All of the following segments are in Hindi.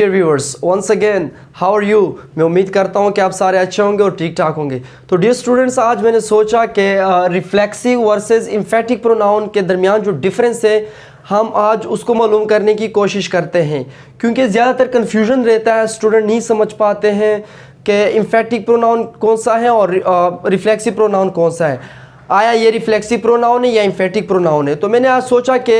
Dear viewers, once again how are you. मैं उम्मीद करता हूँ कि आप सारे अच्छे होंगे और ठीक ठाक होंगे। तो डियर स्टूडेंट्स, आज मैंने सोचा कि रिफ्लेक्सिव वर्सेस एम्फेटिक प्रोनाउन के दरमियान जो डिफरेंस है हम आज उसको मालूम करने की कोशिश करते हैं, क्योंकि ज़्यादातर कन्फ्यूजन रहता है, स्टूडेंट नहीं समझ पाते हैं कि एम्फेटिक प्रोनाउन कौन सा है और रिफ्लेक्सिव प्रोनाउन कौन सा है। आया ये रिफ्लेक्सिव प्रोनाउन है या एम्फेटिक प्रोनाउन है। तो मैंने आज सोचा कि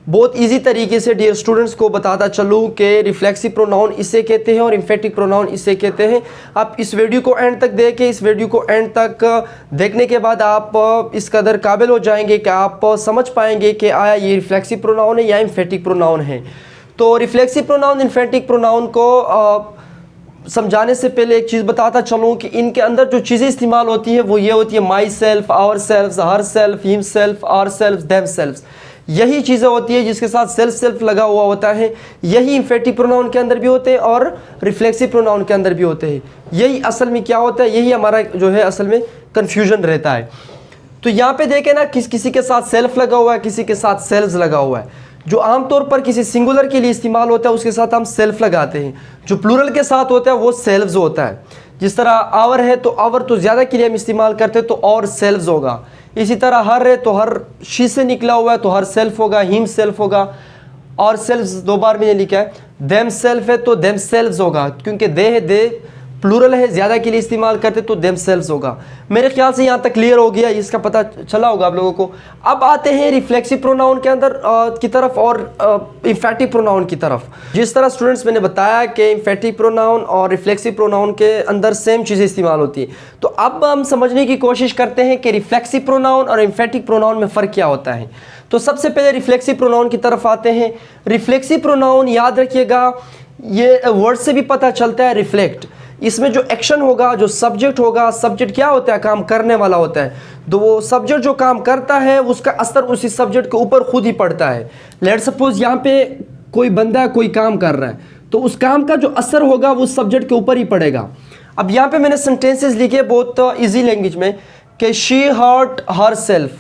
बहुत इजी तरीके से डियर स्टूडेंट्स को बताता चलूँ कि रिफ्लेक्सिव प्रोनाउन इसे कहते हैं और एम्फेटिक प्रोनाउन इसे कहते हैं। आप इस वीडियो को एंड तक देखें। इस वीडियो को एंड तक देखने के बाद आप इस कदर काबिल हो जाएंगे कि आप समझ पाएंगे कि आया ये रिफ्लेक्सिव प्रोनाउन है या एम्फेटिक प्रोनाउन है। तो रिफ्लेक्सिव प्रोनाउन एम्फेटिक प्रोनाउन को समझाने से पहले एक चीज़ बताता चलूँ कि इनके अंदर जो चीज़ें इस्तेमाल होती हैं वो ये होती है myself, ourself, herself, himself, ourself, themself. यही चीज़ें होती है जिसके साथ सेल्फ सेल्फ लगा हुआ होता है। यही एम्फेटिक प्रोनाउन के अंदर भी होते हैं और रिफ्लेक्सिव प्रोनाउन के अंदर भी होते हैं। यही असल में क्या होता है, यही हमारा जो है असल में कन्फ्यूजन रहता है। तो यहाँ पे देखें ना, किसी के साथ सेल्फ लगा हुआ है, किसी के साथ सेल्फ लगा हुआ है। जो आमतौर पर किसी सिंगुलर के लिए इस्तेमाल होता है उसके साथ हम सेल्फ लगाते हैं, जो प्लूरल के साथ होता है वो सेल्व्स होता है। जिस तरह आवर है तो आवर तो ज़्यादा के लिए हम इस्तेमाल करते हैं तो और सेल्व्स होगा। इसी तरह हर है तो हर शी से निकला हुआ है तो हर सेल्फ होगा, हिम सेल्फ होगा, और सेल्व्स दो बार मैंने लिखा है। देम सेल्फ है तो देम सेल्व्स होगा, क्योंकि दे है, दे प्लूरल है, ज़्यादा के लिए इस्तेमाल करते तो देम सेल्व्स होगा। मेरे ख्याल से यहाँ तक क्लियर हो गया, इसका पता चला होगा आप लोगों को। अब आते हैं रिफ्लेक्सिव प्रोनाउन के अंदर की तरफ और एम्फेटिक प्रोनाउन की तरफ। जिस तरह स्टूडेंट्स मैंने बताया कि एम्फेटिक प्रोनाउन और रिफ्लेक्सिव प्रोनाउन के अंदर सेम चीज़ें इस्तेमाल होती हैं। तो अब हम समझने की कोशिश करते हैं कि रिफ्लेक्सिव प्रोनाउन और एम्फेटिक प्रोनाउन में फ़र्क क्या होता है। तो सबसे पहले रिफ्लेक्सिव प्रोनाउन की तरफ आते हैं। रिफ्लेक्सिव प्रोनाउन याद रखिएगा, ये वर्ड से भी पता चलता है, रिफ्लेक्ट। इसमें जो एक्शन होगा, जो सब्जेक्ट होगा, सब्जेक्ट क्या होता है, काम करने वाला होता है। तो वो सब्जेक्ट जो काम करता है उसका असर उसी सब्जेक्ट के ऊपर खुद ही पड़ता है। लेट सपोज यहाँ पे कोई बंदा है, कोई काम कर रहा है, तो उस काम का जो असर होगा वो सब्जेक्ट के ऊपर ही पड़ेगा। अब यहाँ पे मैंने सेंटेंसेस लिखे बहुत ईजी लैंग्वेज में कि शी हर्ट हर सेल्फ,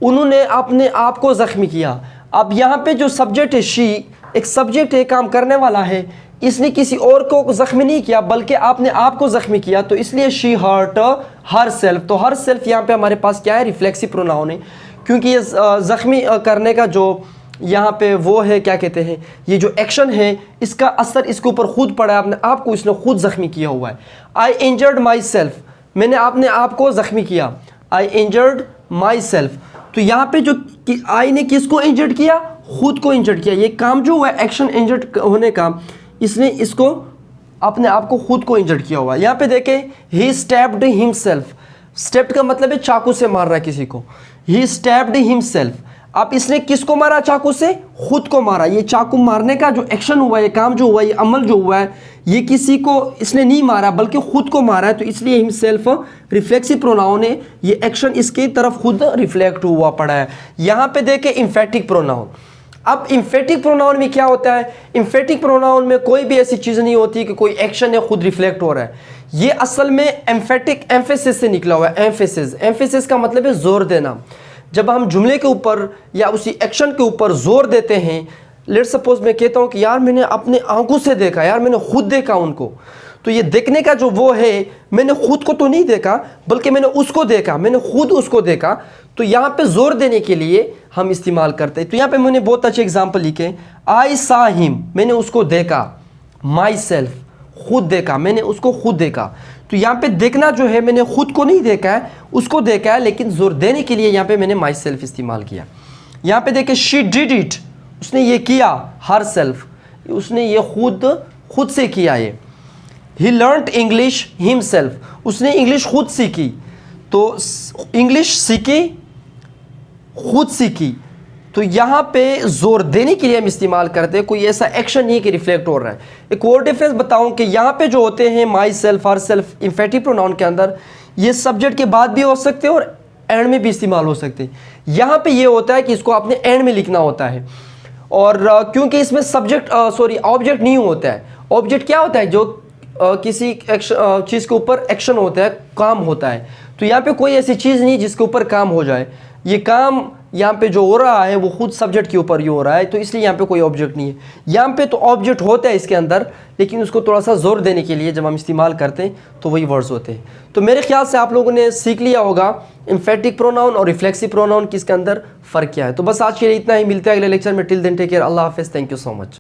उन्होंने अपने आप को ज़ख्मी किया। अब यहाँ पे जो सब्जेक्ट है, शी एक सब्जेक्ट है, काम करने वाला है, इसने किसी और को ज़ख्मी नहीं किया बल्कि आपने आप को ज़ख्मी किया, तो इसलिए शी हर्ट हर सेल्फ। तो हर सेल्फ यहाँ पे हमारे पास क्या है, रिफ्लेक्सिव प्रोनाउन है, क्योंकि ये ज़ख्मी करने का जो यहाँ पे वो है, क्या कहते हैं, ये जो एक्शन है इसका असर इसके ऊपर खुद पड़ा है, अपने आप को इसने खुद ज़ख्मी किया हुआ है। आई इंजर्ड माई सेल्फ, मैंने अपने आप को ज़ख्मी किया। आई इंजर्ड माई सेल्फ, तो यहाँ पे जो आई ने किसको इंजर्ड किया, खुद को इंजर्ड किया। ये काम जो हुआ है, एक्शन इंजर्ड होने का, इसने इसको अपने आप को खुद को इंजर्ड किया हुआ है। यहाँ पे देखें, ही स्टैब्ड हिमसेल्फ। स्टैब्ड का मतलब है चाकू से मार रहा है किसी को। ही स्टैब्ड हिमसेल्फ। अब इसने किसको मारा, चाकू से खुद को मारा। ये चाकू मारने का जो एक्शन हुआ है, ये काम जो हुआ है, ये अमल जो हुआ है, ये किसी को इसने नहीं मारा बल्कि खुद को मारा है, तो इसलिए हिमसेल्फ रिफ्लेक्सिव प्रोनाउन है। ये एक्शन इसकी तरफ खुद रिफ्लेक्ट हुआ पड़ा है। यहाँ पे देखें एम्फेटिक प्रोनाउन। अब एम्फेटिक प्रोनाउन में क्या होता है, एम्फेटिक प्रोनाउन में कोई भी ऐसी चीज़ नहीं होती कि कोई एक्शन है खुद रिफ्लेक्ट हो रहा है। ये असल में एम्फेटिक एम्फेसिस से निकला हुआ है। एम्फेसिस, एम्फेसिस का मतलब है जोर देना। जब हम जुमले के ऊपर या उसी एक्शन के ऊपर जोर देते हैं, लेट सपोज मैं कहता हूँ कि यार मैंने अपने आंखों से देखा, यार मैंने खुद देखा उनको, तो ये देखने का जो वो है, मैंने खुद को तो नहीं देखा बल्कि मैंने उसको देखा, मैंने खुद उसको देखा। तो यहाँ पे जोर देने के लिए हम इस्तेमाल करते हैं। तो यहाँ पे मैंने बहुत अच्छे एग्जांपल लिखे। आई सा हिम, मैंने उसको देखा। माई सेल्फ, खुद देखा, मैंने उसको खुद देखा। तो यहाँ पे देखना जो है, मैंने खुद को नहीं देखा है, उसको देखा है, लेकिन जोर देने के लिए यहाँ पे मैंने माई सेल्फ इस्तेमाल किया। यहाँ पे देखे, शी डिड इट, उसने ये किया। हर सेल्फ, उसने ये खुद से किया। ये ही लर्नड इंग्लिश हिमसेल्फ, उसने इंग्लिश खुद सीखी। तो इंग्लिश सीखी, खुद सीखी। तो यहाँ पे जोर देने के लिए हम इस्तेमाल करते हैं, कोई ऐसा एक्शन नहीं है कि रिफ्लेक्ट हो रहा है। एक और डिफरेंस बताऊं कि यहाँ पे जो होते हैं my self, her self, emphatic pronoun के अंदर ये सब्जेक्ट के बाद भी हो सकते हैं और एंड में भी इस्तेमाल हो सकते हैं। यहाँ पे ये होता है कि इसको आपने एंड में लिखना होता है, और क्योंकि इसमें सब्जेक्ट ऑब्जेक्ट नहीं होता है। ऑब्जेक्ट क्या होता है, जो किसी चीज़ के ऊपर एक्शन होता है, काम होता है। तो यहाँ पे कोई ऐसी चीज़ नहीं जिसके ऊपर काम हो जाए। ये काम यहाँ पे जो हो रहा है वो खुद सब्जेक्ट के ऊपर ही हो रहा है, तो इसलिए यहाँ पे कोई ऑब्जेक्ट नहीं है। यहाँ पे तो ऑब्जेक्ट होता है इसके अंदर, लेकिन उसको थोड़ा सा जोर देने के लिए जब हम इस्तेमाल करते हैं तो वही वर्ड्स होते हैं। तो मेरे ख्याल से आप लोगों ने सीख लिया होगा एम्फेटिक प्रोनाउन और रिफ्लेक्सिव प्रोनाउन किसके अंदर फ़र्क क्या है। तो बस आज के लिए इतना ही, मिलते हैं अगले लेक्चर में। टिल देन टेक केयर, अल्लाह हाफिज़, थैंक यू सो मच।